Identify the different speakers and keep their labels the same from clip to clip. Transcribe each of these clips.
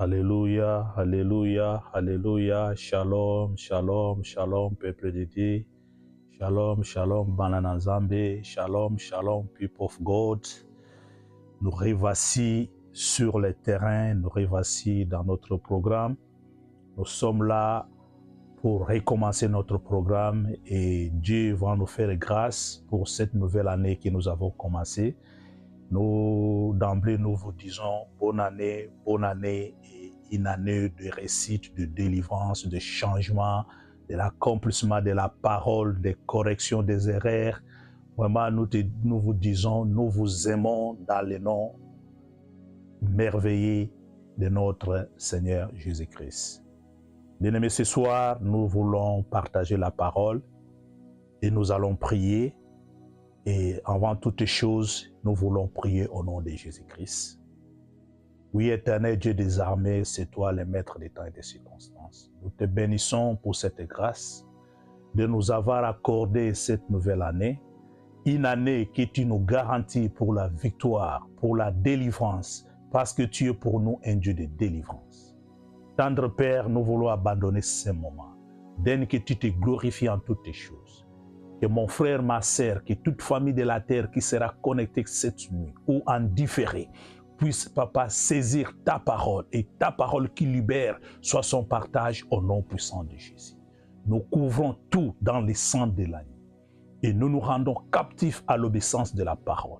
Speaker 1: Alléluia, alléluia, alléluia. Shalom, shalom, shalom, peuple de Dieu. Shalom, shalom, Banana Nzambe. Shalom, shalom, people of God. Nous revoici sur le terrain, nous revoici dans notre programme. Nous sommes là pour recommencer notre programme et Dieu va nous faire grâce pour cette nouvelle année que nous avons commencée. Nous, d'emblée, nous vous disons bonne année et une année de réussite, de délivrance, de changement, de l'accomplissement de la parole, de correction des erreurs. Vraiment, nous vous disons, nous vous aimons dans le nom merveilleux de notre Seigneur Jésus-Christ. Bien-aimés, ce soir, nous voulons partager la parole et nous allons prier. Et avant toute chose, nous voulons prier au nom de Jésus-Christ. Oui, éternel Dieu des armées, c'est toi le maître des temps et des circonstances. Nous te bénissons pour cette grâce de nous avoir accordé cette nouvelle année. Une année que tu nous garantis pour la victoire, pour la délivrance, parce que tu es pour nous un Dieu de délivrance. Tendre Père, nous voulons abandonner ce moment. Donne que tu te glorifies en toutes tes choses. Que mon frère, ma sœur, que toute famille de la terre qui sera connectée cette nuit ou en différé, puisse, Papa, saisir ta parole et ta parole qui libère soit son partage au nom puissant de Jésus. Nous couvrons tout dans le sang de l'agneau et nous nous rendons captifs à l'obéissance de la parole.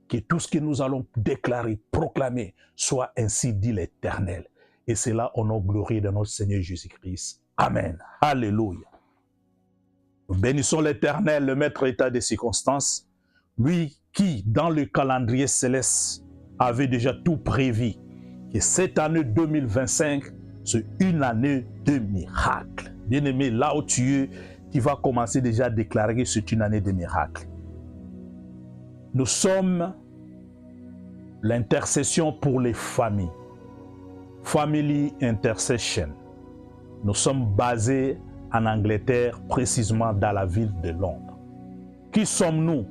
Speaker 1: Que tout ce que nous allons déclarer, proclamer, soit ainsi dit l'Éternel. Et c'est là au nom glorieux de notre Seigneur Jésus-Christ. Amen. Alléluia. Nous bénissons l'Éternel, le maître état des circonstances, lui qui, dans le calendrier céleste, avait déjà tout prévu. Que cette année 2025, c'est une année de miracles. Bien-aimé, là où tu es, tu vas commencer déjà à déclarer que c'est une année de miracles. Nous sommes l'intercession pour les familles. Family Intercession. Nous sommes basés en Angleterre, précisément dans la ville de Londres. Qui sommes-nous?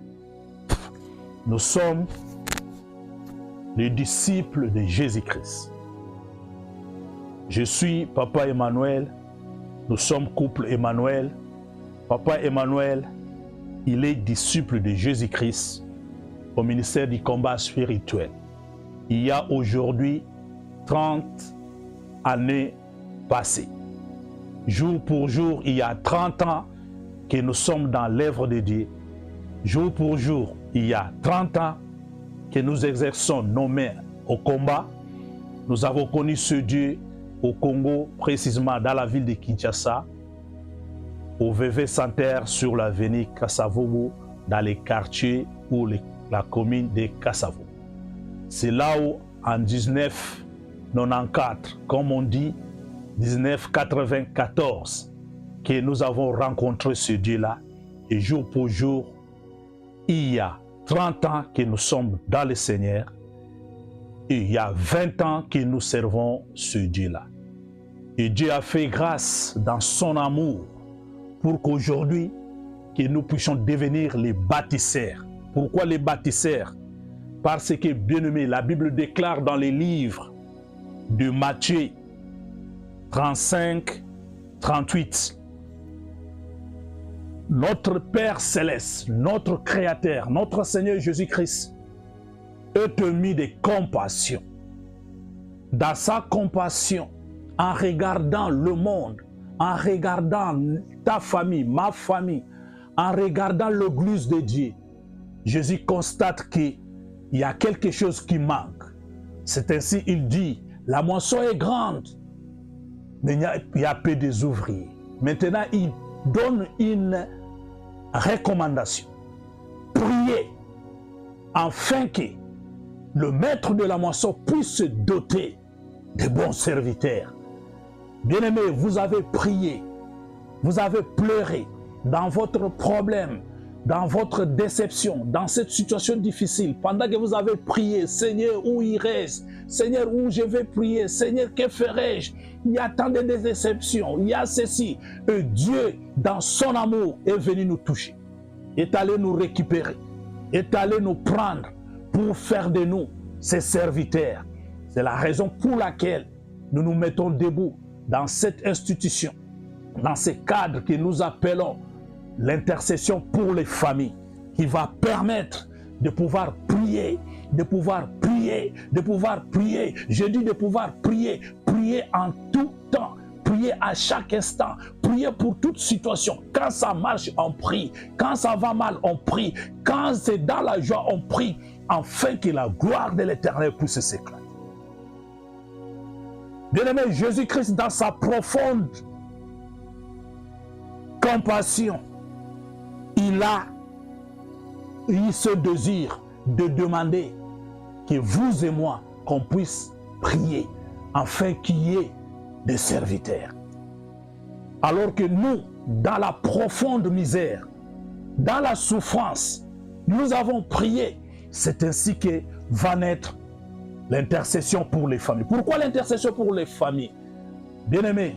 Speaker 1: Nous sommes les disciples de Jésus-Christ. Je suis Papa Emmanuel, nous sommes couple Emmanuel. Papa Emmanuel, il est disciple de Jésus-Christ au ministère du combat spirituel. Il y a aujourd'hui 30 années passées. Jour pour jour, il y a 30 ans que nous sommes dans l'œuvre de Dieu. Jour pour jour, il y a 30 ans que nous exerçons nos mains au combat. Nous avons connu ce Dieu au Congo, précisément dans la ville de Kinshasa, au VV Center sur l'avenue Kassavogo, dans les quartiers ou la commune de Kassavo. C'est là où, en 1994, comme on dit, 1994, que nous avons rencontré ce Dieu-là. Et jour pour jour, il y a 30 ans que nous sommes dans le Seigneur. Et il y a 20 ans que nous servons ce Dieu-là. Et Dieu a fait grâce dans son amour pour qu'aujourd'hui, que nous puissions devenir les bâtisseurs. Pourquoi les bâtisseurs? Parce que, bien-aimé, la Bible déclare dans les livres de Matthieu 35, 38. Notre Père Céleste, notre Créateur, notre Seigneur Jésus-Christ est mis de compassion. Dans sa compassion, en regardant le monde, en regardant ta famille, ma famille, en regardant l'église de Dieu, Jésus constate qu'il y a quelque chose qui manque. C'est ainsi il dit, la moisson est grande, mais il y a peu des ouvriers. Maintenant, il donne une recommandation. Priez afin que le maître de la moisson puisse se doter de bons serviteurs. Bien-aimés, vous avez prié, vous avez pleuré dans votre problème, dans votre déception, dans cette situation difficile, pendant que vous avez prié, Seigneur, où irai-je? Seigneur, où je vais prier? Seigneur, que ferai-je? Il y a tant de déceptions, il y a ceci. Et Dieu, dans son amour, est venu nous toucher, est allé nous récupérer, est allé nous prendre pour faire de nous ses serviteurs. C'est la raison pour laquelle nous nous mettons debout dans cette institution, dans ces cadres que nous appelons l'intercession pour les familles, qui va permettre de pouvoir prier, de pouvoir prier, de pouvoir prier. Je dis de pouvoir prier, prier en tout temps, prier à chaque instant, prier pour toute situation. Quand ça marche, on prie. Quand ça va mal, on prie. Quand c'est dans la joie, on prie, afin que la gloire de l'Éternel puisse s'éclater. Bien-aimé, Jésus-Christ, dans sa profonde compassion, il a eu ce désir de demander que vous et moi, qu'on puisse prier, afin qu'il y ait des serviteurs. Alors que nous, dans la profonde misère, dans la souffrance, nous avons prié. C'est ainsi que va naître l'intercession pour les familles. Pourquoi l'intercession pour les familles? Bien-aimé,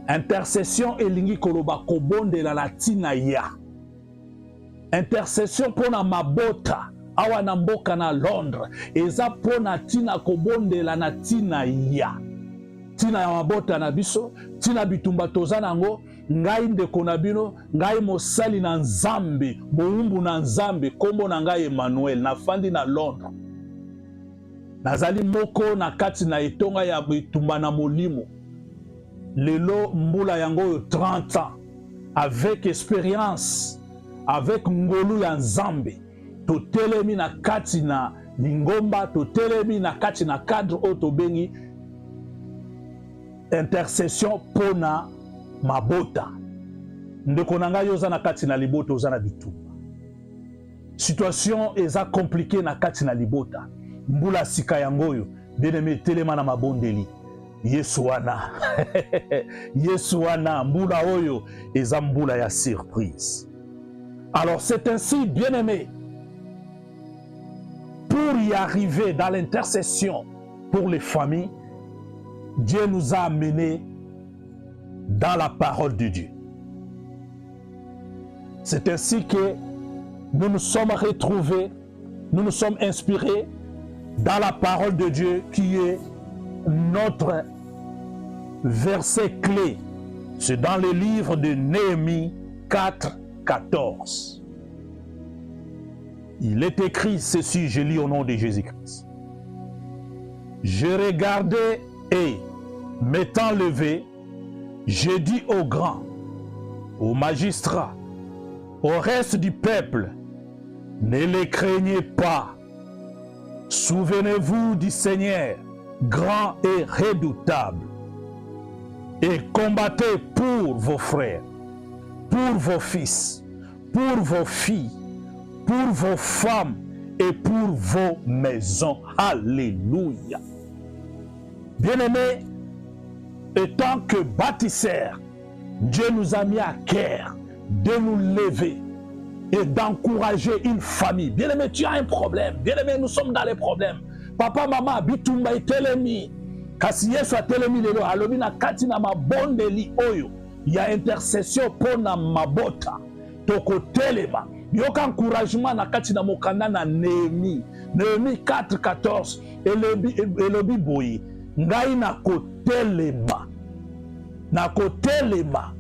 Speaker 1: intercession elingi koloba kobonde la latina ya. Intercession pour na mabota awa na mboka na Londres. Eza pour na tina kobonde la natina ya. Tina ya mabota na biso, tina bitumba tozanango, ngai ndeko na bino, ngai mosali na Nzambe, moumbu na Nzambe, kombo na ngai Emmanuel, na fandi na Londres. Nazali moko na kati na etonga ya bitumba na molimo. Lelo mbula yango 30 ans, avec expérience, avec ngolu ya Nzambe, totelemi na kati na lingomba, totelemi na kati na cadre otobengi intercession pona mabota. Ndeko na ngai oza na kati na libota, oza na bitumba. Situation eza compliquée na kati na libota. Mbula sika yangoyo, bien-aimé, telema na mabondeli. Yesu wana. Yesu wana, mbula oyo eza mbula ya surprise. Alors c'est ainsi, bien-aimé, pour y arriver dans l'intercession pour les familles, Dieu nous a amenés dans la parole de Dieu. C'est ainsi que nous nous sommes retrouvés, nous nous sommes inspirés dans la parole de Dieu qui est notre verset clé. C'est dans le livre de Néhémie 4, 14. Il est écrit ceci, je lis au nom de Jésus-Christ. Je regardais et, m'étant levé, j'ai dit aux grands, aux magistrats, au reste du peuple, ne les craignez pas. Souvenez-vous du Seigneur, grand et redoutable, et combattez pour vos frères, pour vos fils, pour vos filles, pour vos femmes et pour vos maisons. Alléluia. Bien-aimés, étant que bâtisseurs, Dieu nous a mis à cœur de nous lever et d'encourager une famille. Bien-aimé, tu as un problème. Bien-aimé, nous sommes dans les problèmes. Papa, maman, bitumba itelemi. Kasi Yesu atelemi lelo, alobi na kati na mabondeli oyo. Il y a intercession pour na mabota. Toko telema. Yoka encouragement na kati na mokanda na Néhémie. Néhémie 4, 14. Elobi boyi. Ngai na kotelema. Na kotelema.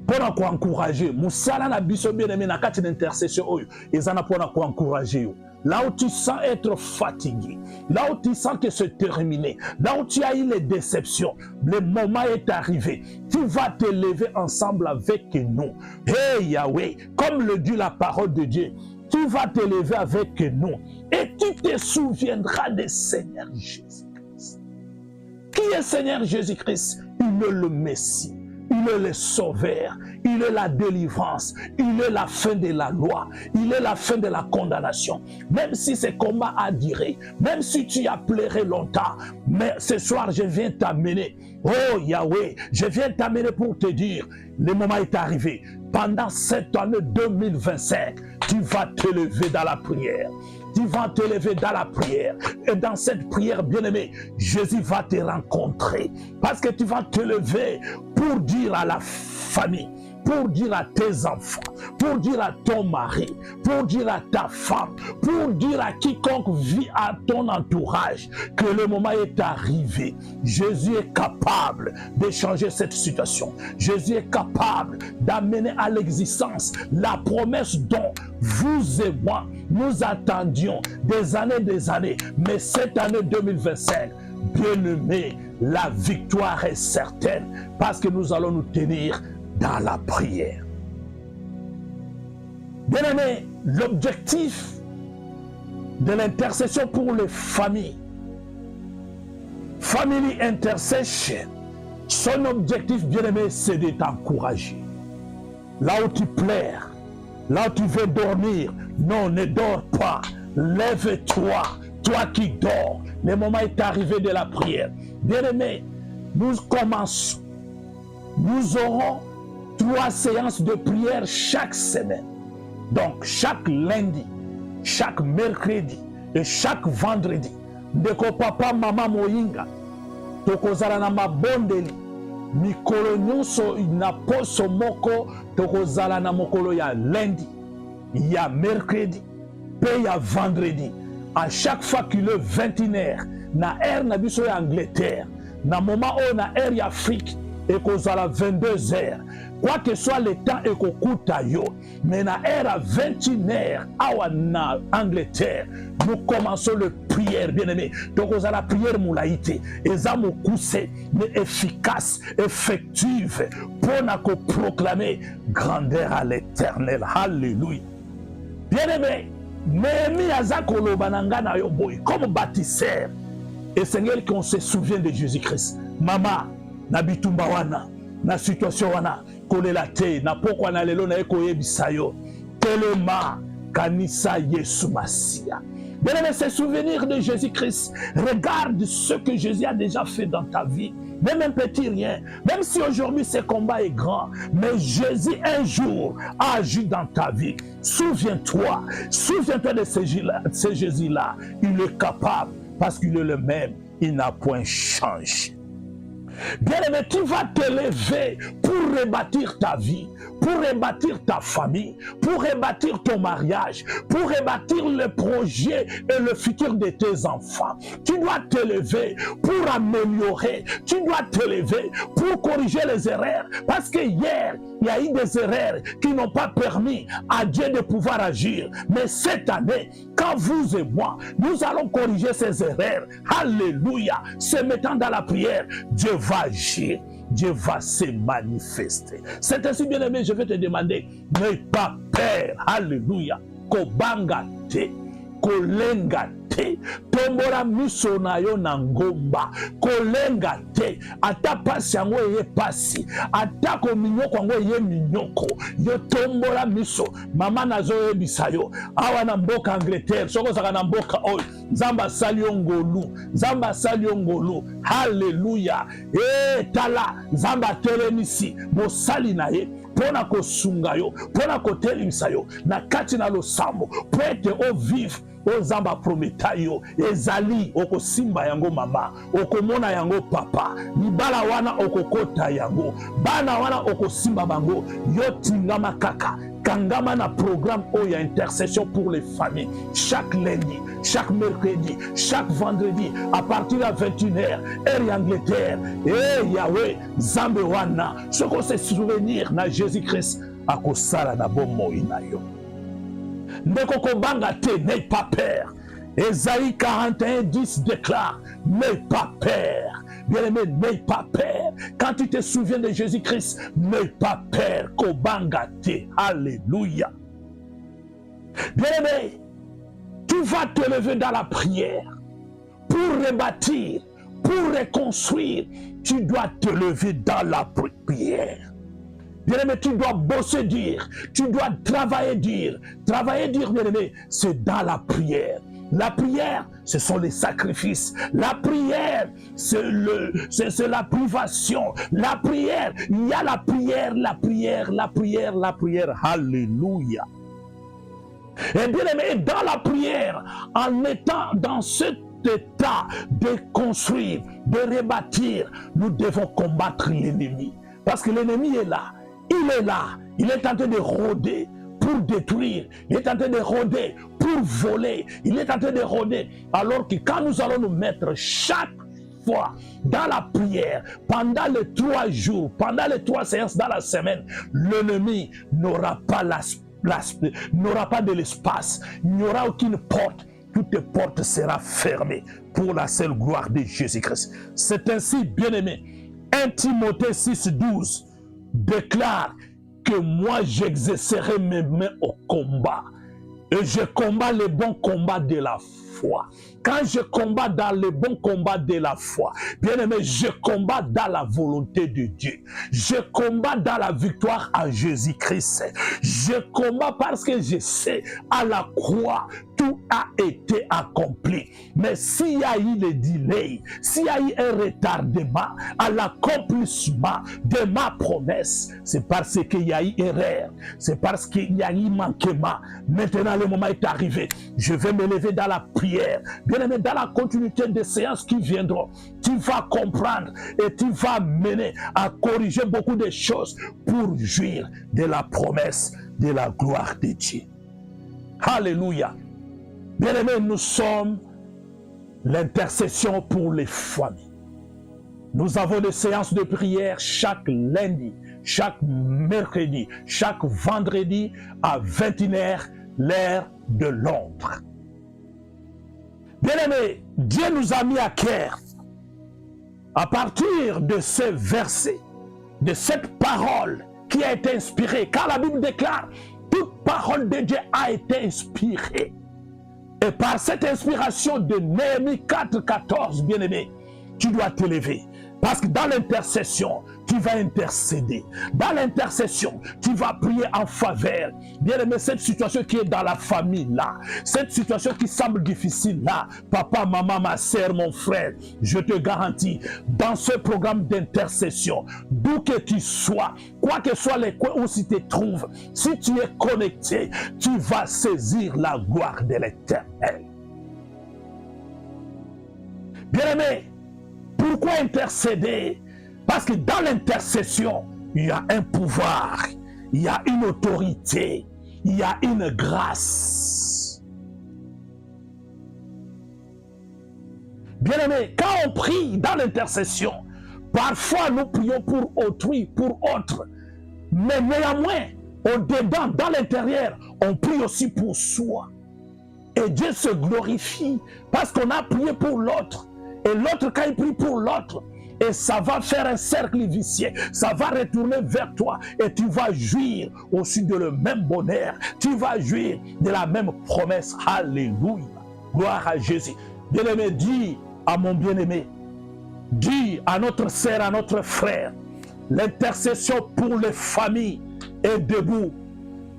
Speaker 1: Pour encourager. Moussala na biso bien-aimé na kati d'intercession oyo. Ezana pour encourager yo. Là où tu sens être fatigué, là où tu sens que c'est terminé, là où tu as eu les déceptions, le moment est arrivé. Tu vas te lever ensemble avec nous. Hey Yahweh, comme le dit la parole de Dieu, tu vas te lever avec nous et tu te souviendras du Seigneur Jésus-Christ. Qui est Seigneur Jésus-Christ? Il est le Messie. Il est le sauveur, il est la délivrance, il est la fin de la loi, il est la fin de la condamnation. Même si ce combat a duré, même si tu as pleuré longtemps, mais ce soir je viens t'amener. Oh Yahweh, je viens t'amener pour te dire, le moment est arrivé. Pendant cette année 2025, tu vas te lever dans la prière. Tu vas te lever dans la prière. Et dans cette prière, bien-aimé, Jésus va te rencontrer. Parce que tu vas te lever pour dire à la famille, pour dire à tes enfants, pour dire à ton mari, pour dire à ta femme, pour dire à quiconque vit à ton entourage que le moment est arrivé. Jésus est capable de changer cette situation. Jésus est capable d'amener à l'existence la promesse dont vous et moi, nous attendions des années, mais cette année 2025, bien-aimés, la victoire est certaine parce que nous allons nous tenir dans la prière. Bien-aimés, l'objectif de l'intercession pour les familles, Family Intercession, son objectif, bien-aimé, c'est de t'encourager. Là où tu pleures, là où tu veux dormir, non, ne dors pas. Lève-toi, toi qui dors. Le moment est arrivé de la prière. Bien-aimé, nous commençons. Nous aurons 3 séances de prière chaque semaine. Donc, chaque lundi, chaque mercredi et chaque vendredi. Ndeko papa mama moyinga tokozala na mabondeli mikolo nyonso na poso moko tokozala na mokolo ya lundi ya mercredi pe ya vendredi à chaque fois qu'il est 21h na aire na biso ya Angleterre na moment o na aire ya Afrique ekozala 22h quoi que soit le temps ekokuta yo mais na aire à 21h awa na Angleterre nous commençons le prière, bien-aimé. Donc, vous avez la prière moulaïté. Et ça me cousse, mais efficace, effective, pour proclamer grandeur à l'éternel. Alléluia. Bien-aimé, Néhémie Azakolo Banangana Yoboy, comme bâtisseur, et Seigneur, qu'on se souvient de Jésus-Christ. Mama, Nabitumba wana, na situation wana, kolelate, na pokwa na lelo na ekoye bisayo, telema, kanisa Yesu Masia. Bien-aimé, ces souvenirs de Jésus-Christ, regarde ce que Jésus a déjà fait dans ta vie. Même un petit rien, même si aujourd'hui ce combat est grand, mais Jésus un jour a agi dans ta vie. Souviens-toi de ce Jésus-là. Il est capable parce qu'il est le même. Il n'a point changé. Bien-aimé, tu vas te lever pour rebâtir ta vie, pour rebâtir ta famille, pour rebâtir ton mariage, pour rebâtir le projet et le futur de tes enfants. Tu dois te lever pour améliorer, tu dois te lever pour corriger les erreurs. Parce que hier, il y a eu des erreurs qui n'ont pas permis à Dieu de pouvoir agir. Mais cette année, quand vous et moi, nous allons corriger ces erreurs, alléluia, se mettant dans la prière, Dieu va agir, Dieu va se manifester. C'est ainsi, bien-aimé, je vais te demander, n'aie pas peur, alléluia, kobanga te, kolenga te, tombora miso na yo na ngomba, kolenga te, ata pasi yango ye pasi, ata ko minyoko yango ye minyoko, yo tombora miso, mama nazo yebisa yo, awa na mboka Angleterre, soko saka na mboka oyo, Zamba sali yo ngolu, Zamba sali yo ngolu, haleluya, tala, Zamba telemisi, mosali na ye, pona ko sunga yo, pona ko telimisa yo, na kati na losambo, po ete o vive, o Zamba prometa yo, ezali, oko simba yango mama, oko mona yango papa, libala wana oko kota yango, bana wana oko simba bango, yo tingama kaka, kangama na programme Oya Intercession pour les familles, chaque lundi, chaque mercredi, chaque vendredi, à partir de 21h, Air Angleterre, et Yahweh, Zambe wana, ce qu'on se souvenir na Jésus-Christ, à kosala na bomo inayo. Ndeko kobanga te, n'aie pas peur. Ésaïe 41:10 déclare, n'aie pas peur. Bien-aimé, n'aie pas peur. Quand tu te souviens de Jésus-Christ, n'aie pas peur. Kobanga te, alléluia. Bien-aimé, tu vas te lever dans la prière pour rebâtir, pour reconstruire. Tu dois te lever dans la prière. Bien-aimé, tu dois bosser dire, tu dois travailler dire, bien-aimé, c'est dans la prière. La prière, ce sont les sacrifices. La prière, c'est la privation. La prière, il y a la prière. Alléluia. Et bien aimé, dans la prière, en étant dans cet état de construire, de rebâtir, nous devons combattre l'ennemi. Parce que l'ennemi est là. Il est là. Il est en train de rôder pour détruire. Il est en train de rôder pour voler. Il est en train de rôder. Alors que quand nous allons nous mettre chaque fois dans la prière, pendant les 3 jours, pendant les 3 séances dans la semaine, l'ennemi n'aura pas n'aura pas de l'espace. Il n'y aura aucune porte. Toute porte sera fermée pour la seule gloire de Jésus-Christ. C'est ainsi, bien-aimé. 1 Timothée 6,12 déclare que moi j'exercerai mes mains au combat et je combats les bons combats de la foi. Quand je combats dans les bons combats de la foi, bien aimé, je combats dans la volonté de Dieu. Je combats dans la victoire en Jésus-Christ. Je combats parce que je sais à la croix, tout a été accompli. Mais s'il y a eu des délais, s'il y a eu un retardement à l'accomplissement de ma promesse, c'est parce qu'il y a eu erreur, c'est parce qu'il y a eu manquement. Maintenant, le moment est arrivé. Je vais me lever dans la prière. Bien aimé, dans la continuité des séances qui viendront, tu vas comprendre et tu vas mener à corriger beaucoup de choses pour jouir de la promesse de la gloire de Dieu. Alléluia. Bien-aimés, nous sommes l'intercession pour les familles. Nous avons des séances de prière chaque lundi, chaque mercredi, chaque vendredi à 21h, l'heure de Londres. Bien-aimés, Dieu nous a mis à cœur, à partir de ce verset, de cette parole qui a été inspirée, car la Bible déclare, toute parole de Dieu a été inspirée. Et par cette inspiration de Néhémie 4,14, bien-aimé, tu dois te lever. Parce que dans l'intercession, tu vas intercéder. Dans l'intercession, tu vas prier en faveur. Bien-aimé, cette situation qui est dans la famille là, cette situation qui semble difficile là, papa, maman, ma soeur, mon frère, je te garantis, dans ce programme d'intercession, d'où que tu sois, quoi que soient les coins où tu te trouves, si tu es connecté, tu vas saisir la gloire de l'Éternel. Bien-aimé, pourquoi intercéder? Parce que dans l'intercession, il y a un pouvoir, il y a une autorité, il y a une grâce. Bien-aimé, quand on prie dans l'intercession, parfois nous prions pour autrui, pour autre, mais néanmoins, au-dedans, dans l'intérieur, on prie aussi pour soi. Et Dieu se glorifie parce qu'on a prié pour l'autre. Et l'autre, quand il prie pour l'autre, et ça va faire un cercle vicieux, ça va retourner vers toi et tu vas jouir aussi de le même bonheur, tu vas jouir de la même promesse. Alléluia, gloire à Jésus. Bien-aimé, dis à mon bien-aimé, dis à notre sœur, à notre frère, l'intercession pour les familles est debout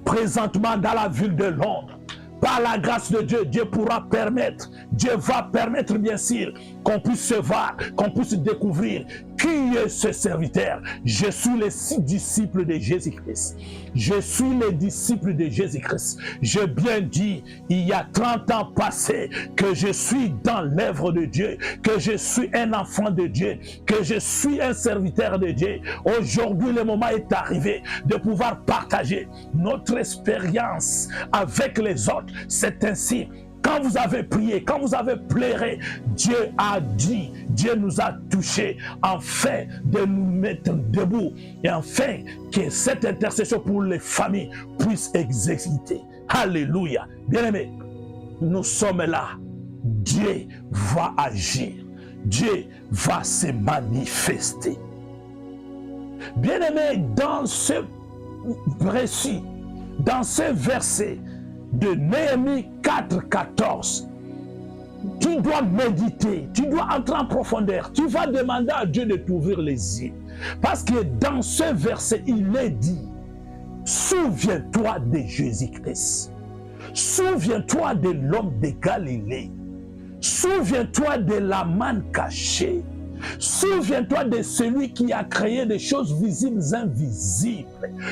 Speaker 1: présentement dans la ville de Londres. Par la grâce de Dieu, Dieu pourra permettre, Dieu va permettre bien sûr qu'on puisse se voir, qu'on puisse découvrir qui est ce serviteur. Je suis les 6 disciples de Jésus-Christ. Je suis les disciples de Jésus-Christ. J'ai bien dit, il y a 30 ans passés, que je suis dans l'œuvre de Dieu, que je suis un enfant de Dieu, que je suis un serviteur de Dieu. Aujourd'hui, le moment est arrivé de pouvoir partager notre expérience avec les autres. C'est ainsi. Quand vous avez prié, quand vous avez pleuré, Dieu a dit, Dieu nous a touchés, afin de nous mettre debout et afin que cette intercession pour les familles puisse exécuter. Alléluia. Bien-aimés, nous sommes là. Dieu va agir. Dieu va se manifester. Bien-aimés, dans ce récit, dans ce verset, de Néhémie 4,14, tu dois méditer, tu dois entrer en profondeur, tu vas demander à Dieu de t'ouvrir les yeux. Parce que dans ce verset, il est dit, souviens-toi de Jésus-Christ, souviens-toi de l'homme de Galilée, souviens-toi de la manne cachée, Souviens-toi de celui qui a créé des choses visibles et invisibles.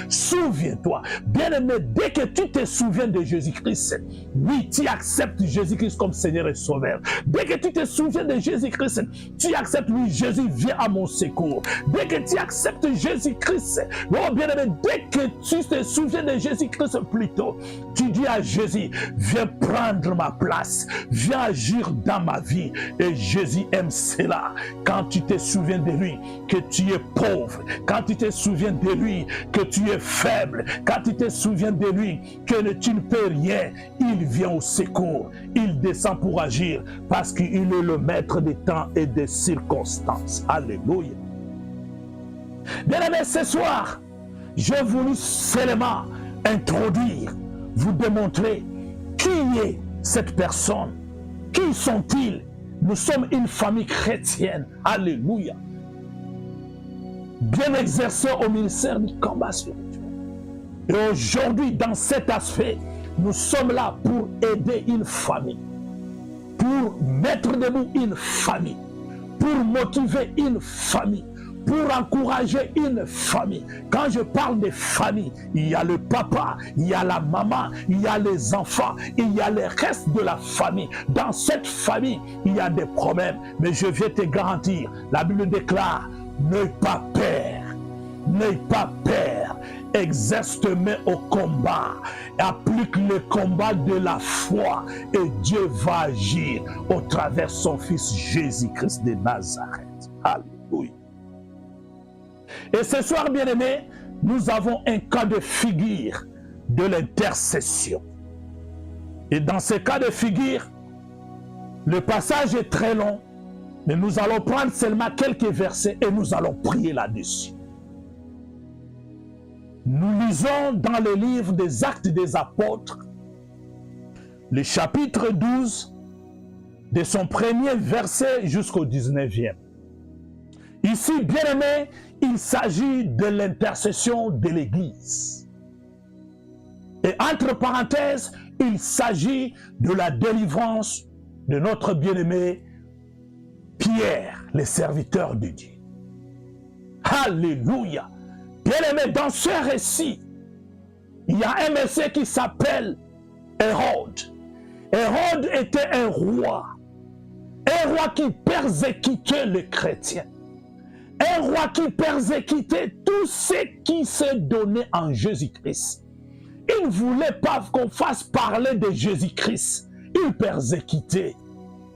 Speaker 1: Souviens-toi. Bien-aimé, dès que tu te souviens de Jésus-Christ, oui, tu acceptes Jésus-Christ comme Seigneur et Sauveur. Dès que tu te souviens de Jésus-Christ, tu acceptes, oui, Jésus vient à mon secours. Dès que tu acceptes Jésus-Christ, oh bien-aimé, dès que tu te souviens de Jésus-Christ plutôt, tu dis à Jésus, viens prendre ma place, viens agir dans ma vie. Et Jésus aime cela. Quand tu te souviens de lui, que tu es pauvre, quand tu te souviens de lui, que tu es faible, quand tu te souviens de lui, que tu ne peux rien, il vient au secours, il descend pour agir, parce qu'il est le maître des temps et des circonstances. Alléluia. Bien-aimés, ce soir, j'ai voulu seulement introduire, vous démontrer qui est cette personne, qui sont-ils. Nous sommes une famille chrétienne, alléluia, bien exercée au ministère du combat spirituel. Et aujourd'hui, dans cet aspect, nous sommes là pour aider une famille, pour mettre debout une famille, pour motiver une famille, pour encourager une famille. Quand je parle de famille, il y a le papa, il y a la maman, il y a les enfants, il y a le reste de la famille. Dans cette famille, il y a des problèmes. Mais je viens te garantir, la Bible déclare, n'aie pas peur, n'aie pas peur. Exerce tes mains au combat, applique le combat de la foi et Dieu va agir au travers de son fils Jésus-Christ de Nazareth. Alléluia. Et ce soir, bien-aimés, nous avons un cas de figure de l'intercession. Et dans ce cas de figure, le passage est très long, mais nous allons prendre seulement quelques versets et nous allons prier là-dessus. Nous lisons dans le livre des Actes des Apôtres, le chapitre 12, de son premier verset jusqu'au 19e. Ici, bien-aimés, il s'agit de l'intercession de l'Église. Et entre parenthèses, il s'agit de la délivrance de notre bien-aimé Pierre, le serviteur de Dieu. Alléluia! Bien-aimé, dans ce récit, il y a un monsieur qui s'appelle Hérode. Hérode était un roi qui persécutait les chrétiens. Un roi qui persécutait tous ceux qui se donnaient en Jésus-Christ. Il ne voulait pas qu'on fasse parler de Jésus-Christ. Il persécutait.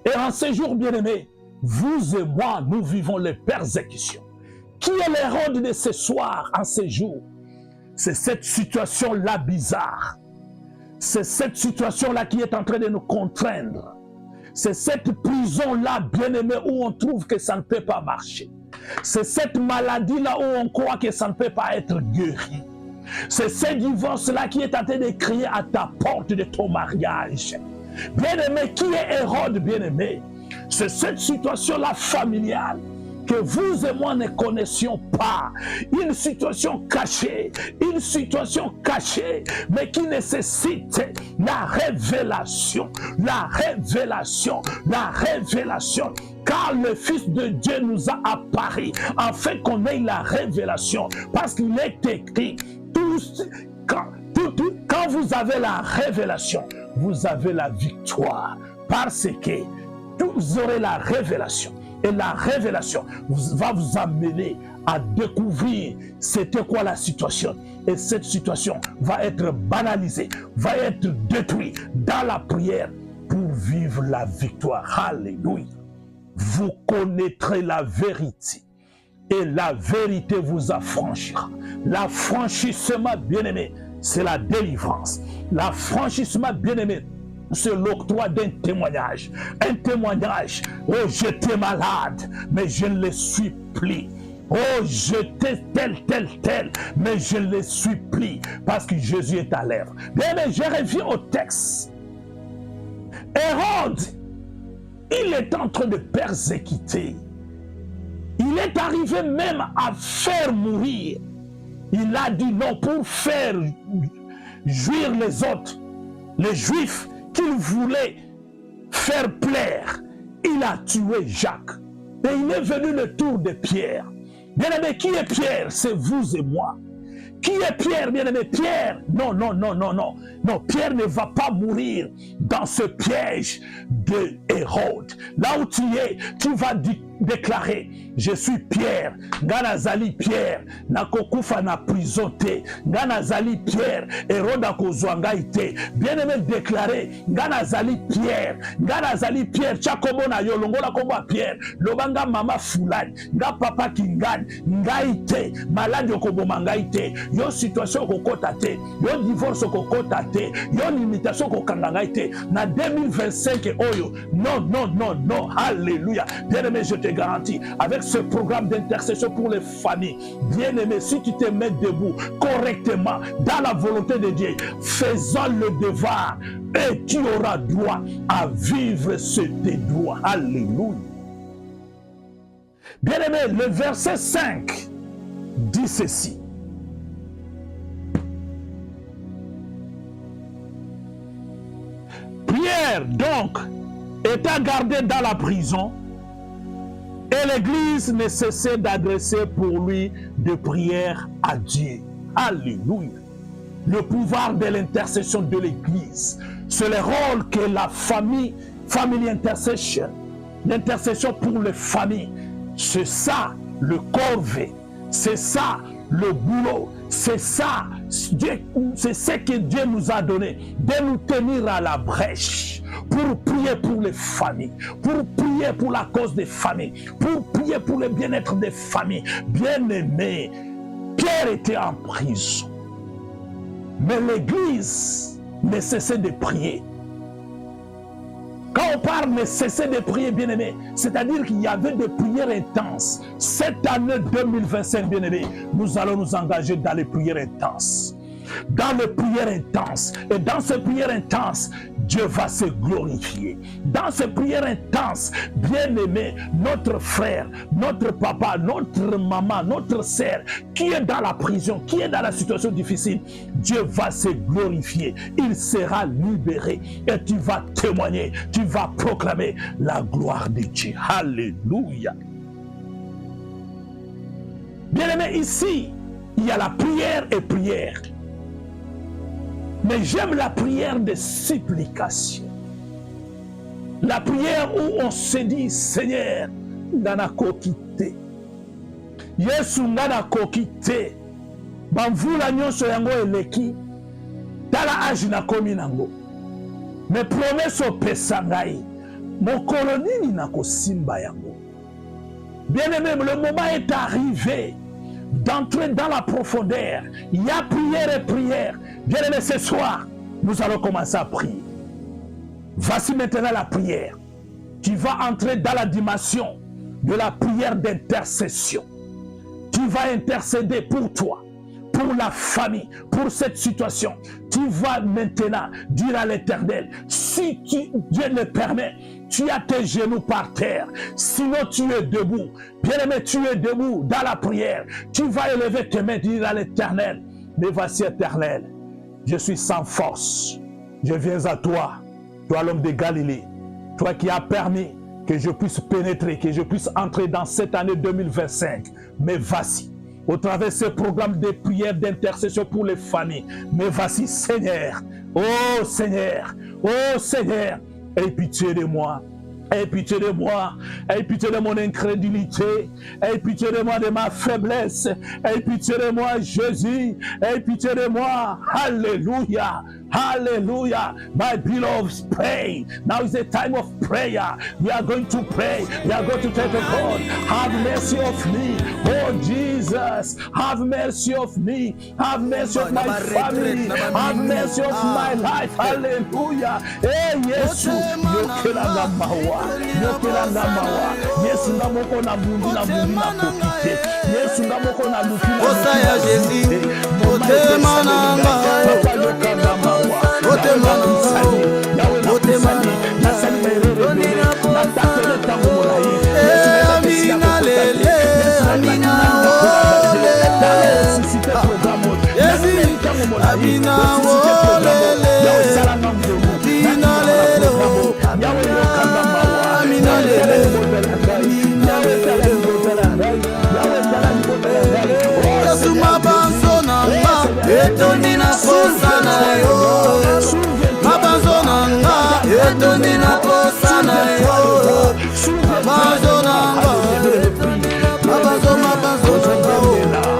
Speaker 1: Et en ce jour, bien-aimés, vous et moi, nous vivons les persécutions. Qui est l'Hérode de ce soir, en ce jour? C'est cette situation-là bizarre. C'est cette situation-là qui est en train de nous contraindre. C'est cette prison-là, bien-aimé, où on trouve que ça ne peut pas marcher. C'est cette maladie-là où on croit que ça ne peut pas être guéri. C'est ce divorce-là qui est en train de crier à ta porte de ton mariage. Bien-aimé, qui est Hérode, bien-aimé? C'est cette situation-là familiale que vous et moi ne connaissions pas. Une situation cachée, mais qui nécessite la révélation, car le Fils de Dieu nous a apparu, afin qu'on ait la révélation, parce qu'il est écrit, quand vous avez la révélation, vous avez la victoire, parce que vous aurez la révélation. Et la révélation va vous amener à découvrir c'était quoi la situation. Et cette situation va être banalisée, va être détruite dans la prière pour vivre la victoire. Alléluia. Vous connaîtrez la vérité et la vérité vous affranchira. L'affranchissement, bien-aimé, c'est la délivrance. L'affranchissement, bien-aimé, c'est l'octroi d'un témoignage. Un témoignage. Oh, j'étais malade, mais je ne le suis plus. Oh, j'étais tel, mais je ne le suis plus. Parce que Jésus est à l'œuvre. Bien, mais je reviens au texte. Hérode, il est en train de persécuter. Il est arrivé même à faire mourir. Il a dit non pour faire jouir les autres, les Juifs, qu'il voulait faire plaire. Il a tué Jacques. Et il est venu le tour de Pierre. Bien-aimé, qui est Pierre? C'est vous et moi. Qui est Pierre, bien-aimé? Pierre, non, non, non, non, non. Non, Pierre ne va pas mourir dans ce piège de Hérode. Là où tu es, tu vas déclarer, je suis Pierre, Ganazali Pierre, nakokufa na prison te, Ganazali Pierre, Hérode akozwanga ite. Bien-aimé, déclarer, Ganazali Pierre, Ganazali Pierre, chakobo na yo, longola kobo a Pierre, lobanga mama fulani, nga papa kingani, nga ite, malade yokobo manga ite, yo situation kokota te, yo divorce kokota te, yo limitation kokanganga ite, na 2025 oyo, non, non, non, non, alléluia. Bien-aimé, je te garantis, avec ce programme d'intercession pour les familles, bien-aimé, si tu te mets debout correctement dans la volonté de Dieu, faisant le devoir, et tu auras droit à vivre ce tes droits. Alléluia. Bien-aimé, le verset 5 dit ceci. Pierre, donc, étant gardé dans la prison, et l'Église ne cessait d'adresser pour lui des prières à Dieu. Alléluia. Le pouvoir de l'intercession de l'Église, c'est le rôle que la family intercession, l'intercession pour les familles, c'est ça le corvée, c'est ça le boulot, c'est ça, c'est ce que Dieu nous a donné, de nous tenir à la brèche, pour prier pour les familles, pour prier pour la cause des familles, pour prier pour le bien-être des familles. Bien-aimés, Pierre était en prison, mais l'Église ne cessait de prier. Quand on parle de cesser de prier, bien-aimé, c'est-à-dire qu'il y avait des prières intenses. Cette année 2025, bien-aimé, nous allons nous engager dans les prières intenses. Dans les prières intenses. Et dans ces prières intenses, Dieu va se glorifier. Dans ces prières intenses, bien-aimé, notre frère, notre papa, notre maman, notre sœur, qui est dans la prison, qui est dans la situation difficile, Dieu va se glorifier. Il sera libéré. Et tu vas témoigner, tu vas proclamer la gloire de Dieu. Alléluia. Bien-aimé, ici, il y a la prière et prière. Mais j'aime la prière de supplication. La prière où on se dit, Seigneur, ngana kokite. Yesu ngana kokite. Bamvula nyonso yango eleki. Tala agi na komi nango. Me promesse opesa ngai. Mokolo nini na kosimba yango. Bien-aimé, le moment est arrivé d'entrer dans la profondeur. Il y a prière et prière. Bien-aimé, ce soir, nous allons commencer à prier. Voici maintenant la prière. Tu vas entrer dans la dimension de la prière d'intercession. Tu vas intercéder pour toi, pour la famille, pour cette situation. Tu vas maintenant dire à l'Éternel, si Dieu le permet, tu as tes genoux par terre, sinon tu es debout. Bien-aimé, tu es debout dans la prière. Tu vas élever tes mains, dire à l'Éternel, mais voici Éternel, je suis sans force. Je viens à toi, toi l'homme de Galilée, toi qui as permis que je puisse pénétrer, que je puisse entrer dans cette année 2025. Mais voici, au travers de ce programme de prière d'intercession pour les familles, mais voici Seigneur, oh Seigneur, aie pitié de moi. Aie pitié de moi, aie pitié de mon incrédulité, aie pitié de moi de ma faiblesse, aie pitié de moi Jésus, aie pitié de moi, Alléluia, Hallelujah. My beloved, pray. Now is the time of prayer. We are going to pray. We are going to tell God, have mercy of me. Oh Jesus, have mercy of me. Have mercy of my family. Have mercy of my life. Hallelujah. Hey, Yesu. Yokelanga mawa. Yokelanga mawa. Yesu ngamoko na mundi na kokite. Yesu ngamoko na lukina.
Speaker 2: Osaya Jésus. Otema nanga. Otema nanga. Otema nanga. Amina lele. Amina olele. Amina olele. Amina lele. Amina lele. etondi na posa na yo mabanzo nanga etondi na posa na yo mabanzo nanga mabanzo mabanzo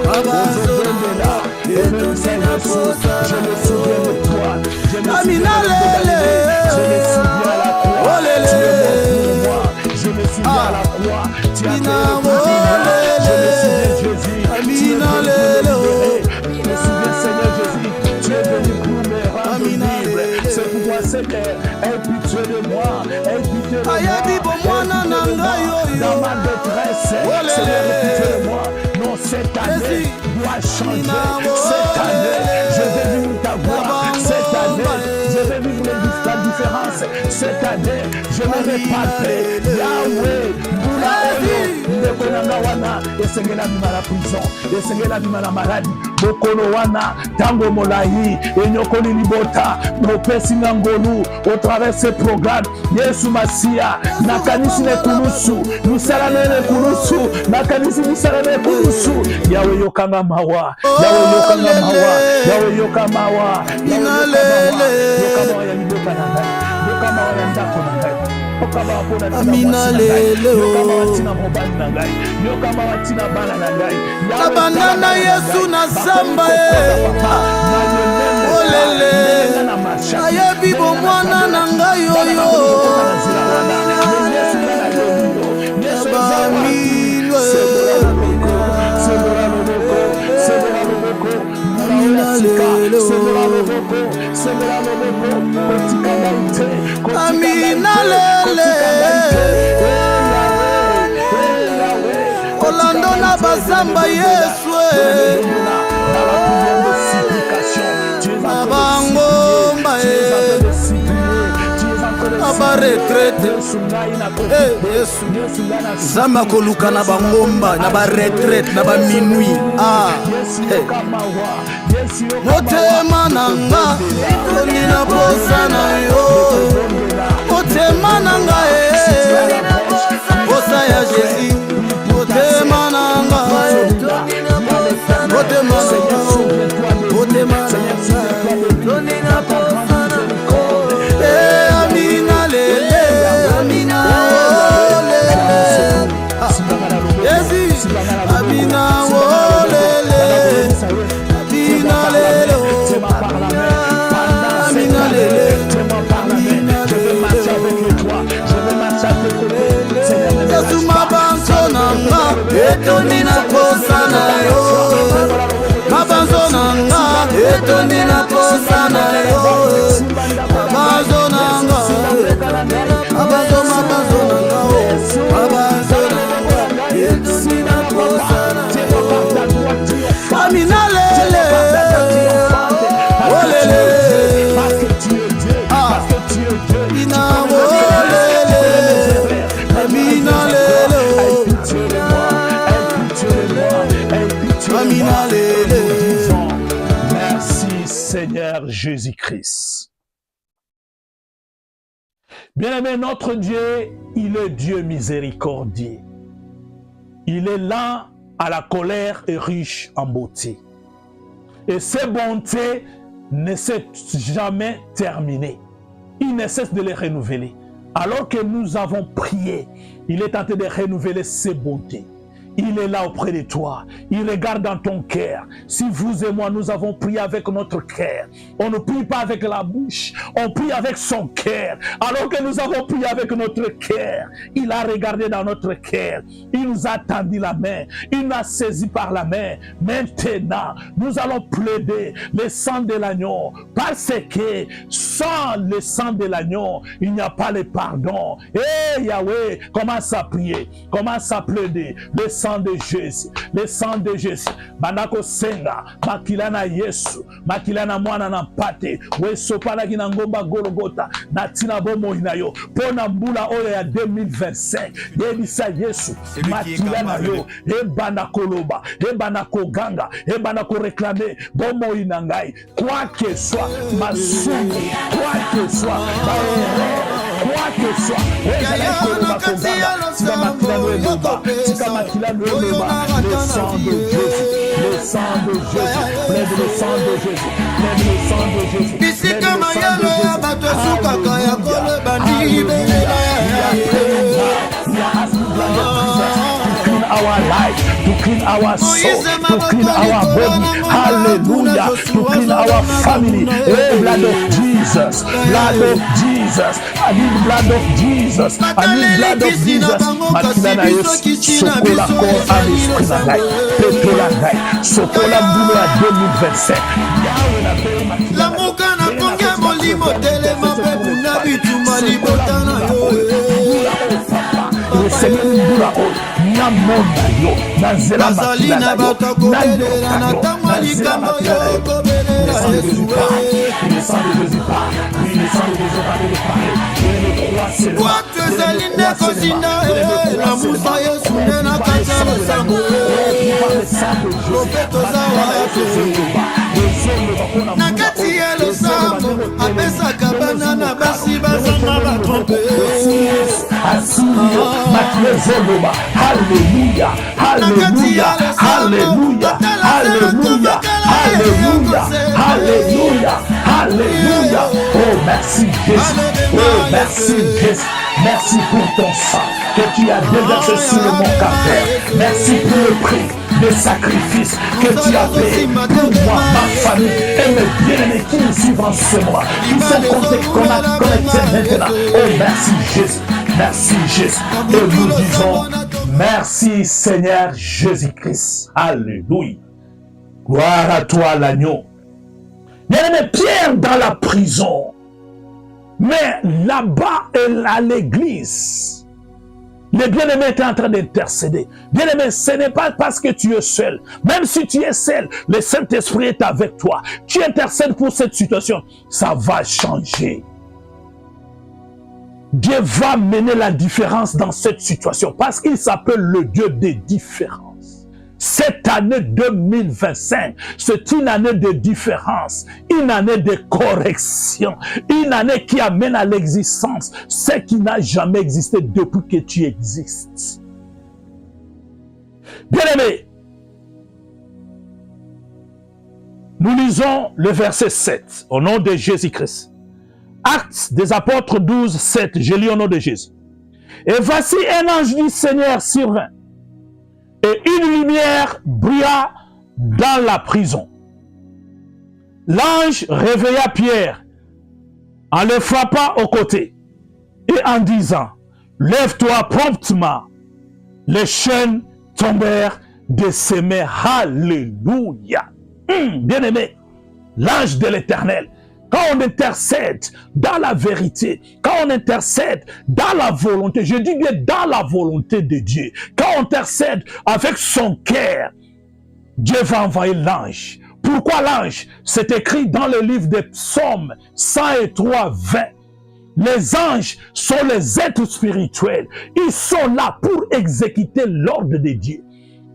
Speaker 2: mabanzo nanga etondi na posa na yo Amina lele oh lele je me souviens à la croix tu as fait Amina lele je me souviens Seigneur Jésus tu es venu pour me rendre libre c'est pourquoi Seigneur aie pitié de moi aie pitié de moi dans ma détresse Seigneur aie pitié de moi non cette année doit changer cette année je vais vivre ta voix cette année je vais vivre la différence cette année je vais répartir Yahweh Boula Oyo Nekonanga wana esengela bima la prison esengela bima la maladie bokolo wana tango molayi enyokoli libota mopesi ngolu au travers ce programme Yesu Masia nakanisi ne kulusu misala ne kulusu nakanisi misala ne kulusu Yahweh yokanga mawa Yahweh yokanga mawa Yahweh yokanga mawa inalele yokanga ya libota na ngai yokanga ya ndako na ngai Amina lele abanda na Yesu na samba olele ayebi bomwana na ngai oyo Amina lele Orlando na basamba Yesu abangomba aba retraite Yesu zama koluka na bangomba na ba retraite na ba minuit motema nanga etoni na posa na yo motema nanga posa ya Jésus motema nanga etoni na posa na yo motema nanga etoni na posa na yo Amina lele Amina lele Jésus Amina lele Amina lele Amina lele Yesu mabanzo nanga etoni na posa na yo mabanzo nanga etoni na posa na yo mabanzo nanga mabanzo mabanzo nanga mabanzo nanga etoni na posa na yo Amina lele olele Amina olele Amina lele Amina lele.
Speaker 1: Merci Seigneur Jésus-Christ. Bien-aimé, notre Dieu, il est Dieu miséricordieux. Il est lent à la colère et riche en beauté. Et ses bontés ne cessent jamais terminées. Il ne cesse de les renouveler. Alors que nous avons prié, il est en train de renouveler ses bontés. Il est là auprès de toi. Il regarde dans ton cœur. Si vous et moi, nous avons prié avec notre cœur. On ne prie pas avec la bouche. On prie avec son cœur. Alors que nous avons prié avec notre cœur, il a regardé dans notre cœur. Il nous a tendu la main. Il nous a saisi par la main. Maintenant, nous allons plaider le sang de l'agneau. Parce que sans le sang de l'agneau, il n'y a pas le pardon. Eh Yahweh, commence à prier. Commence à plaider. Le sang de Jésus, le sang de Jésus. Bandako senga, makilana Yesu, makilana mwana na pate, weso pala kina ngomba Golgotha, na tina bomo inayo, pona mbula oyo ya 2025, yebisa Yesu, makilana yo, ebana koloba, ebana koganga, ebana koreklame, bomo inangai, quoi que soit, ma soumi, quoi que soit, quoi que ce soit. Le sang de Jésus, le sang de Jésus, lève le sang de Jésus, lève le sang de Jésus. Our life, to clean our soul, to clean our body. Hallelujah. To clean our family. Oh, blood of Jesus. Blood of Jesus. I need blood of Jesus. I need blood of Jesus. Matilana Yesu, Sokola Kor Amis Krizangai. Petola Gai. Sokola Mbulo à 2027.
Speaker 2: La Mokana Konga Molimo Telema Pepuna Bituma Libotana Yo.
Speaker 1: Le Seigneur nous l'a dit. Namonda yo, Nazela Matilana yo, Nazela Matilana yo. Le sang de Jésus parle, le sang de Jésus parle, le sang de Jésus parle. Le croix c'est le Alléluia, Alléluia, Alléluia, Alléluia, Alléluia, Alléluia, Alléluia. Oh, merci Jésus. Oh, merci Jésus. Merci pour ton sang que tu as déversé sur mon calvaire. Merci pour le prix de sacrifice que tu as payé pour moi, ma famille et mes bien-aimés qui nous suivent en ce mois, qui sont connectés maintenant. Oh, merci Jésus. Merci Jésus. Et nous disons merci Seigneur Jésus-Christ. Alléluia. Gloire à toi l'agneau. Bien-aimé, Pierre dans la prison. Mais là-bas, à l'église, les bien-aimés étaient en train d'intercéder. Bien-aimé, ce n'est pas parce que tu es seul. Même si tu es seul, le Saint-Esprit est avec toi. Tu intercèdes pour cette situation. Ça va changer. Dieu va mener la différence dans cette situation parce qu'il s'appelle le Dieu des différences. Cette année 2025, c'est une année de différence, une année de correction, une année qui amène à l'existence ce qui n'a jamais existé depuis que tu existes. Bien-aimés, nous lisons le verset 7 au nom de Jésus-Christ. Actes des apôtres 12, 7, je lis au nom de Jésus. Et voici un ange du Seigneur survint, et une lumière brilla dans la prison. L'ange réveilla Pierre en le frappant au côté et en disant, lève-toi promptement. Les chaînes tombèrent de ses mains. Alléluia. Bien-aimé, l'ange de l'Éternel, quand on intercède dans la vérité, quand on intercède dans la volonté, je dis bien dans la volonté de Dieu, quand on intercède avec son cœur, Dieu va envoyer l'ange. Pourquoi l'ange? C'est écrit dans le livre des psaumes 103, 20. Les anges sont les êtres spirituels. Ils sont là pour exécuter l'ordre de Dieu.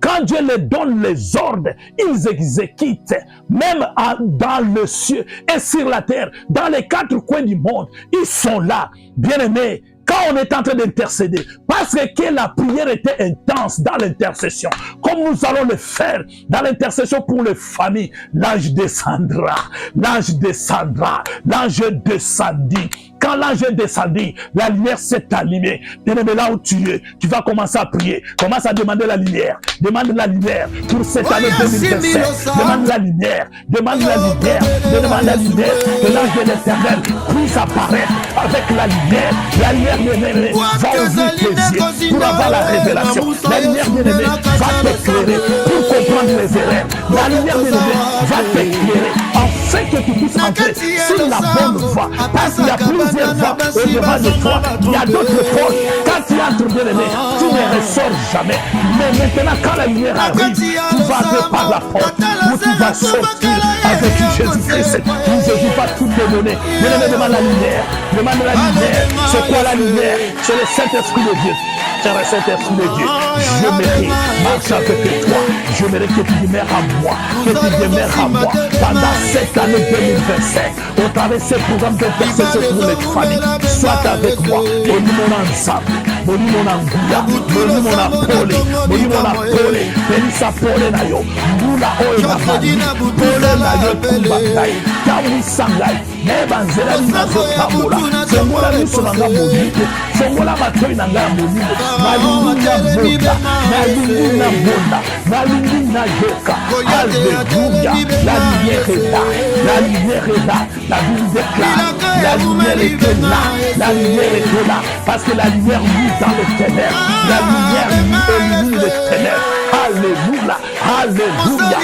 Speaker 1: Quand Dieu leur donne les ordres, ils exécutent, même dans le ciel et sur la terre, dans les quatre coins du monde, ils sont là. Bien-aimés, quand on est en train d'intercéder, parce que la prière était intense dans l'intercession, comme nous allons le faire dans l'intercession pour les familles, l'ange descendra, l'ange descendra, l'ange descendit. Quand l'ange est descendu, la lumière s'est allumée. Bien-aimé, là où tu es, tu vas commencer à prier. Commence à demander la lumière. Demande la lumière pour cette année 2027. Demande la lumière. Demande la lumière. Demande la lumière. Que l'ange de l'Éternel puisse apparaître avec la lumière. La lumière, bien-aimé, va ouvrir tes yeux pour avoir la révélation. La lumière, bien-aimé, va t'éclairer pour comprendre les erreurs. La lumière, bien-aimé, va t'éclairer afin que tu puisses entrer sur la bonne voie. Parce qu'il y a plusieurs voies au-devant de toi. Il y a d'autres portes. Quand tu entres, bien-aimé, tu ne ressors jamais. Mais maintenant, quand la lumière arrive, tu vas aller par la porte où tu vas sortir avec Jésus-Christ. Jésus va tout te donner. Bien-aimé, demande la lumière. Demande la lumière. C'est quoi la lumière? C'est le Saint-Esprit de Dieu. C'est le Saint-Esprit de Dieu. Je mérite marcher avec toi. Je mérite que tu demeures à moi. Que tu demeures à moi. Pendant cette année 2025, au travers de ce programme d'intercession pour les familles, sois avec moi. Au nom ensemble. Au nom d'Anguilla. Au nom d'Apolé. Au nom d'Apolé. Benissa Polé na yo. Mula oyo na bali. Polé na yo kumbakai. Kamu sangai. Neba nzela ni nazo tambula. Fongola miso na nga molimo. Fongola matoi na nga molimo. Nalingi na bonda. Nalingi na bonda. Nalingi na yoka. Alléluia. La lumière est là. La lumière est là. La Bible déclare. La lumière était là. La lumière était là. Parce que la lumière vit dans les ténèbres. La lumière élimine les ténèbres. Alléluia. Alléluia.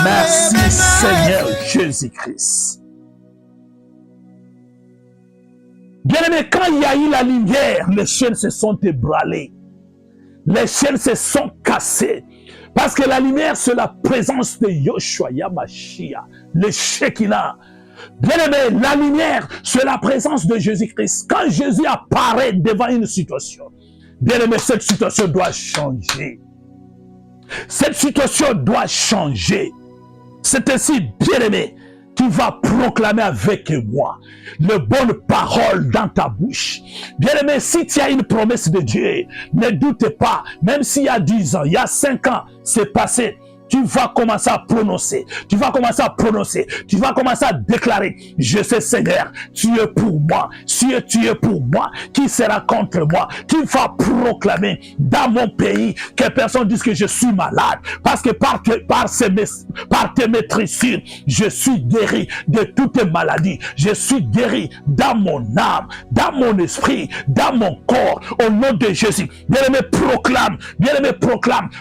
Speaker 1: Merci Seigneur Jésus-Christ. Bien-aimé, quand il y a eu la lumière, les chaînes se sont ébranlées. Les chaînes se sont cassées. Parce que la lumière, c'est la présence de Yoshua Yamashia, le Shekinah. Bien-aimé, la lumière, c'est la présence de Jésus-Christ. Quand Jésus apparaît devant une situation, bien-aimé, cette situation doit changer. Cette situation doit changer. C'est ainsi, bien-aimé, tu vas proclamer avec moi les bonnes paroles dans ta bouche. Bien-aimé, si tu as une promesse de Dieu, ne doute pas, même s'il y a 10 ans, il y a 5 ans, c'est passé, tu vas commencer à prononcer, tu vas commencer à prononcer, tu vas commencer à déclarer, je sais Seigneur, tu es pour moi, si tu es pour moi, qui sera contre moi, qui va proclamer dans mon pays, que personne dise que je suis malade, parce que par tes maîtrisures, je suis guéri de toutes les maladies, je suis guéri dans mon âme, dans mon esprit, dans mon corps, au nom de Jésus. Bien-aimé, proclame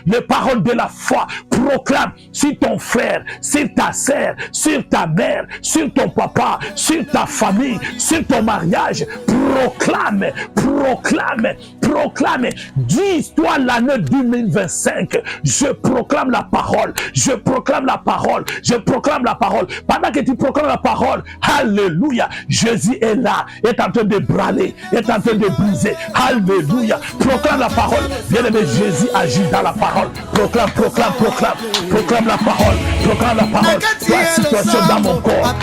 Speaker 1: les paroles de la foi, proclame sur ton frère, sur ta sœur, sur ta mère, sur ton papa, sur ta famille, sur ton mariage. Proclame. Dis-toi l'année 2025. Je proclame la parole. Pendant que tu proclames la parole, alléluia, Jésus est là, est en train de braler, est en train de briser. Alléluia. Proclame la parole. Bien-aimé, Jésus agit dans la parole. Proclame la parole. La situation dans mon corps.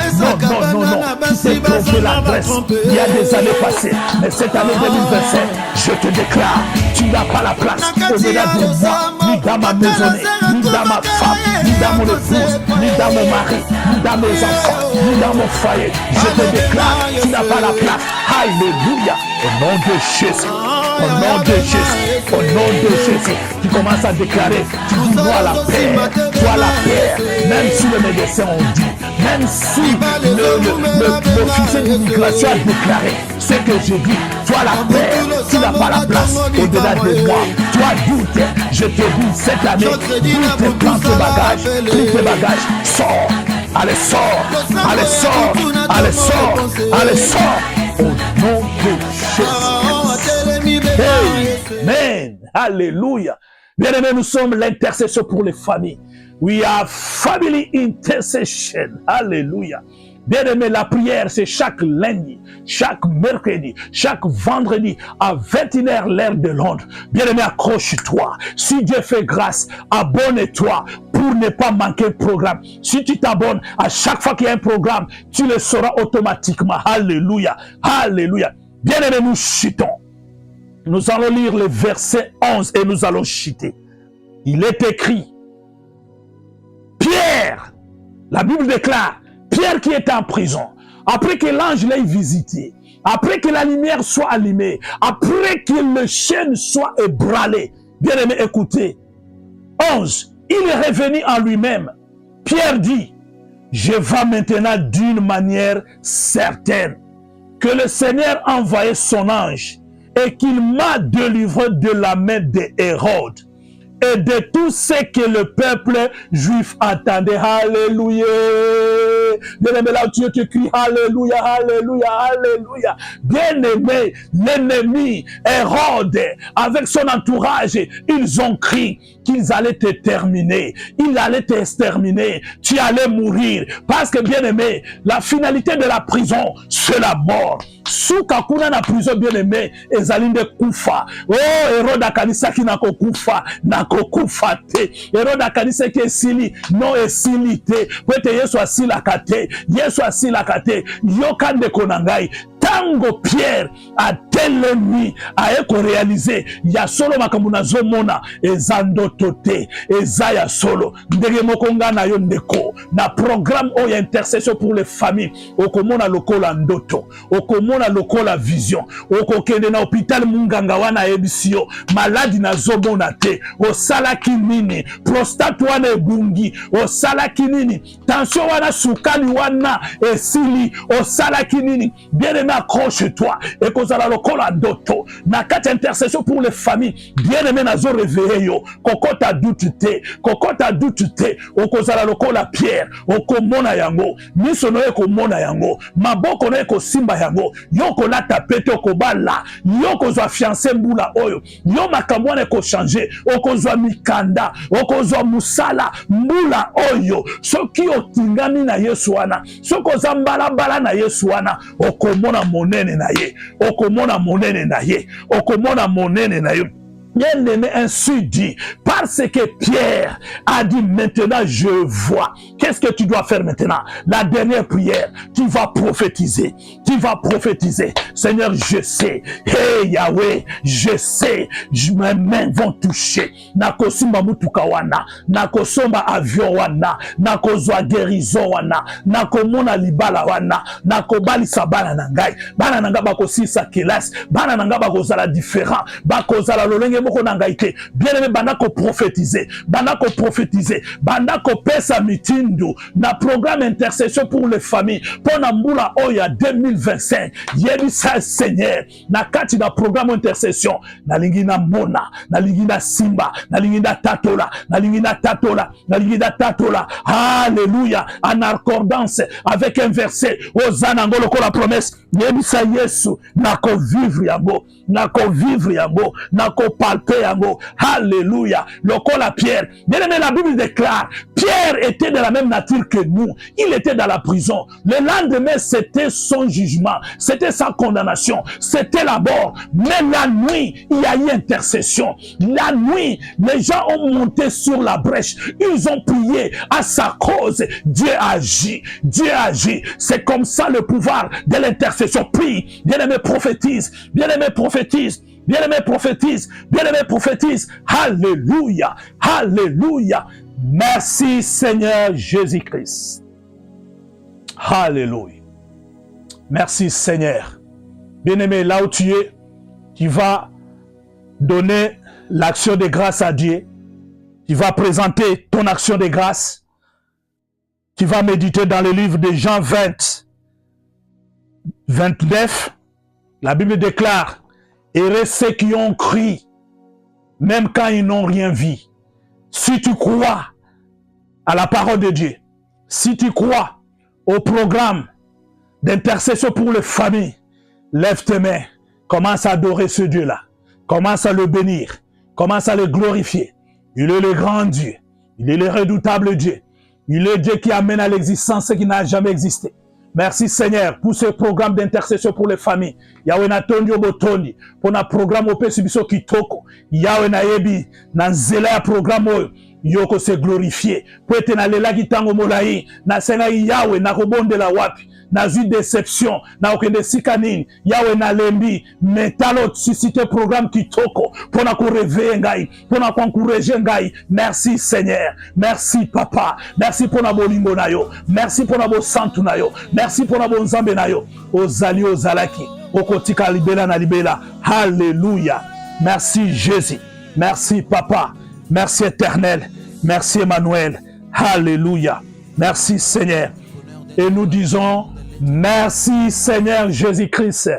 Speaker 1: Non. Tu t'es trompé l'adresse. Il y a des années passées. Mais cette année 2025, je te déclare, tu n'as pas la place au-delà de moi, ni dans ma maisonnée, ni dans ma femme, ni dans mon épouse, ni dans mon mari, ni dans mes enfants, ni dans mon foyer. Je te déclare, tu n'as pas la place. Alléluia. Au nom de Jésus. Au nom de Jésus, tu commences à déclarer, tu dis toi la paix, même si les médecins ont dit, même si l'officier d'immigration a déclaré ce que je dis, toi la paix, tu n'as pas la place au-delà de moi. Toi doute, je te dis cette année, prends tes bagages, sors, allez sors, au nom de Jésus. Amen. Alléluia. Bien-aimés, nous sommes l'intercession pour les familles. We are family intercession. Alléluia. Bien-aimé, la prière, c'est chaque lundi, chaque mercredi, chaque vendredi à 21h l'heure de Londres. Bien-aimé, accroche-toi. Si Dieu fait grâce, abonne-toi pour ne pas manquer le programme. Si tu t'abonnes, à chaque fois qu'il y a un programme, tu le sauras automatiquement. Alléluia. Alléluia. Bien-aimé, nous chutons. Nous allons lire le verset 11 et nous allons chuter. Il est écrit, Pierre, la Bible déclare, Pierre qui était en prison, après que l'ange l'ait visité, après que la lumière soit allumée, après que le chêne soit ébranlé. Bien aimé, écoutez. 11, il est revenu en lui-même. Pierre dit, je vais maintenant d'une manière certaine que le Seigneur a envoyé son ange et qu'il m'a délivré de la main de Hérode, et de tout ce que le peuple juif attendait. Alléluia. Bien-aimé, là où tu es, tu cries Alléluia, Alléluia, Alléluia. Bien-aimé, l'ennemi Hérode, avec son entourage, ils ont crié qu'ils allaient te terminer. Ils allaient t'exterminer. Tu allais mourir. Parce que, bien-aimé, la finalité de la prison, c'est la mort. Suka kuna na prison bien-aimé, ezalinde kufa. Oh, Hérode akanisa ki nako kufa, nako kufa te. Hérode akanisa ki esili, no esili te. Pwete Yesu asila kate, Yesu asila kate. Yokande konangai. Tango Pierre a telemi a eko réalisé ya solo makambo nazomona ezando tote ezaya solo ndenge moko nga na yo ndeko na programme oyo intercession pour les familles okomona lokola ndoto okomona lokola vision okokende na hôpital munganga wana ebisio maladi nazomona te osalaki nini prostate wana ebungi osalaki nini tension wana sukali wana esili osalaki nini bien accroche-toi et kozala lokola ndoto na kati intercession pour les familles bien-aimé nazo réveiller yo kokota douté kokota douté okozala lokola Pierre okomona yango miso no ekomona yango maboko no ekosimba yango yo kolata pete okobala yo kozwa fiancé mbula oyo yo makambo na eko changer okozwa mikanda okozwa musala mbula oyo soki otingami na Yesu wana sokoza mbala na Yesu wana okomona monene na ye okomona monene na ye okomona monene na ye. Bien-aimé, ainsi dit, parce que Pierre a dit maintenant je vois. Qu'est-ce que tu dois faire maintenant? La dernière prière, tu vas prophétiser. Tu vas prophétiser. Seigneur, je sais. Hey Yahweh, je sais. Mes mains vont toucher. Nakosumba mutuka wana. Nakosomba avion wana. Nakozwa guérison wana. Nakomona libala wana. Nakobali sabana nangai. Bana nanga bakosisa kelas. Bana nanga bakozala différent. Bakozala lolenge bien-aimé, bandako prophétiser, bandako pesa mitindu na programme intercession pour les familles pour na mbula oya 2025 yebisa Seigneur na kati na programme intercession na lingi na mona na lingi na simba na lingi na tatola na lingi na tatola na lingi na tatola. Alléluia, en accordance avec un verset ozana ngolo ko la promesse yebisa Yesu nako vivre yango nako palper yango. Alléluia. Lokola Pierre. Bien aimé, la Bible déclare Pierre était de la même nature que nous. Il était dans la prison. Le lendemain, c'était son jugement. C'était sa condamnation. C'était la mort. Mais la nuit, il y a eu intercession. La nuit, les gens ont monté sur la brèche. Ils ont prié à sa cause. Dieu agit. Dieu agit. C'est comme ça le pouvoir de l'intercession. Prie. Bien aimé, prophétise. Bien aimé, prophétise. Bien-aimé, prophétise. Bien-aimé, prophétise. Alléluia. Alléluia. Merci Seigneur Jésus-Christ. Alléluia. Merci Seigneur. Bien-aimé, là où tu es, tu vas donner l'action de grâce à Dieu. Tu vas présenter ton action de grâce. Tu vas méditer dans le livre de Jean 20, 29. La Bible déclare heureux ceux qui ont cru, même quand ils n'ont rien vu. Si tu crois à la parole de Dieu, si tu crois au programme d'intercession pour les familles, lève tes mains, commence à adorer ce Dieu-là, commence à le bénir, commence à le glorifier. Il est le grand Dieu, il est le redoutable Dieu, il est Dieu qui amène à l'existence ce qui n'a jamais existé. Merci Seigneur pour ce programme d'intercession pour les familles. Yahweh na tondi obotondi pour na programme ope subiso kitoko. Yahweh na yebi na nzela ya programme yoko se glorifier. Pour ete na lela kitango molai na senga Yahweh na kobondela wapi. Na zui déception na okende sikanini Yahweh na lembi metalo susciter programme kitoko pour na ko réveiller ngai pour na ko encourager ngai. Merci Seigneur, merci Papa, merci pour na bolingo na yo, merci pour na bo santu na yo, merci pour na bo nzambe na yo ozali ozalaki okotika libela na libela. Alléluia. Merci Jésus, merci Papa, merci Éternel, merci Emmanuel. Alléluia. Merci Seigneur. Et nous disons merci Seigneur Jésus-Christ.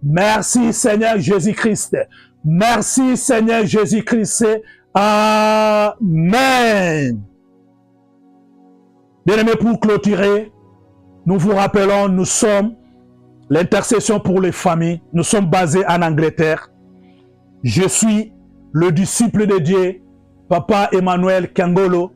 Speaker 1: Merci Seigneur Jésus-Christ. Merci Seigneur Jésus-Christ. Amen. Bien-aimés, pour clôturer, nous vous rappelons, nous sommes l'intercession pour les familles. Nous sommes basés en Angleterre. Je suis le disciple de Dieu, Papa Emmanuel Kangolo.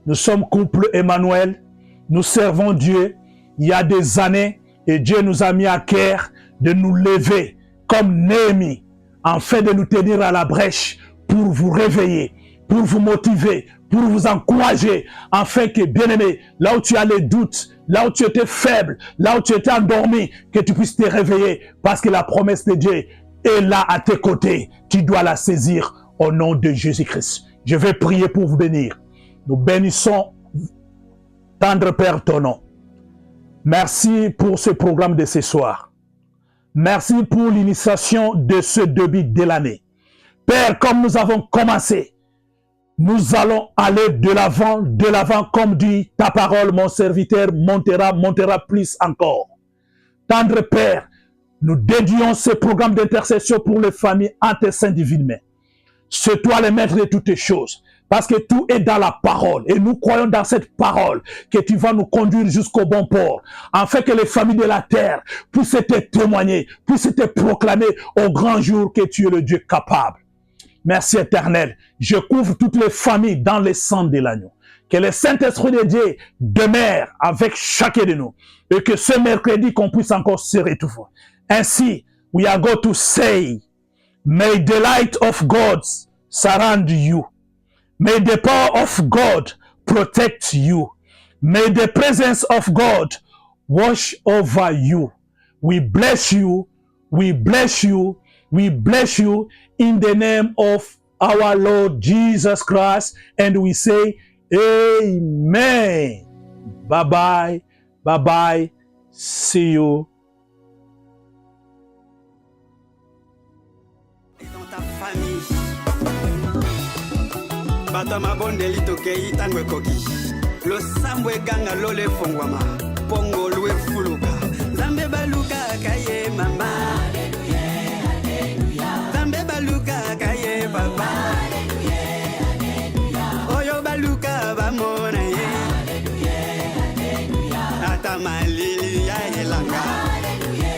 Speaker 1: Nous sommes couple Emmanuel. Nous servons Dieu il y a des années et Dieu nous a mis à cœur de nous lever comme Néhémie, afin de nous tenir à la brèche pour vous réveiller, pour vous motiver, pour vous encourager, afin que, bien-aimé, là où tu as les doutes, là où tu étais faible, là où tu étais endormi, que tu puisses te réveiller, parce que la promesse de Dieu est là à tes côtés. Tu dois la saisir au nom de Jésus-Christ. Je vais prier pour vous bénir. Nous bénissons, tendre Père, ton nom. Merci pour ce programme de ce soir. Merci pour l'initiation de ce début de l'année. Père, comme nous avons commencé, nous allons aller de l'avant, comme dit ta parole, mon serviteur montera plus encore. Tendre Père, nous dédions ce programme d'intercession pour les familles en tes saints divines mains. C'est toi le maître de toutes les choses, parce que tout est dans la parole, et nous croyons dans cette parole que tu vas nous conduire jusqu'au bon port, afin que les familles de la terre puissent te témoigner, puissent te proclamer au grand jour que tu es le Dieu capable. Merci éternel. Je couvre toutes les familles dans le sang de l'agneau. Que le Saint-Esprit de Dieu demeure avec chacun de nous. Et que ce mercredi, qu'on puisse encore se retrouver. Ainsi, we are going to say, may the light of God surround you. May the power of God protect you. May the presence of God wash over you. We bless you. We bless you. We bless you in the name of our Lord Jesus Christ. And we say, Amen. Bye-bye. Bye-bye. See you.
Speaker 3: Dans ta famille. Batama bondeli tokei tangwe koki. Lo sambwe ganga lole fongwama. Pongo lue fuluka. Zambe baluka kaye mama. Baluka kaye papa. Hallelujah, hallelujah. Oyo baluka bamona ye. Hallelujah, hallelujah. Ata malili ya elanga. Hallelujah,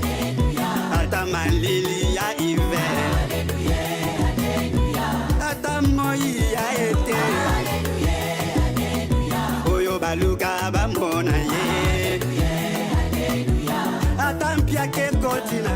Speaker 3: hallelujah. Ata malili ya ive. Hallelujah, hallelujah. Ata moi ya ete. Hallelujah, hallelujah. Oyo baluka bamona ye. Hallelujah, hallelujah. Ata mpia ke kotina.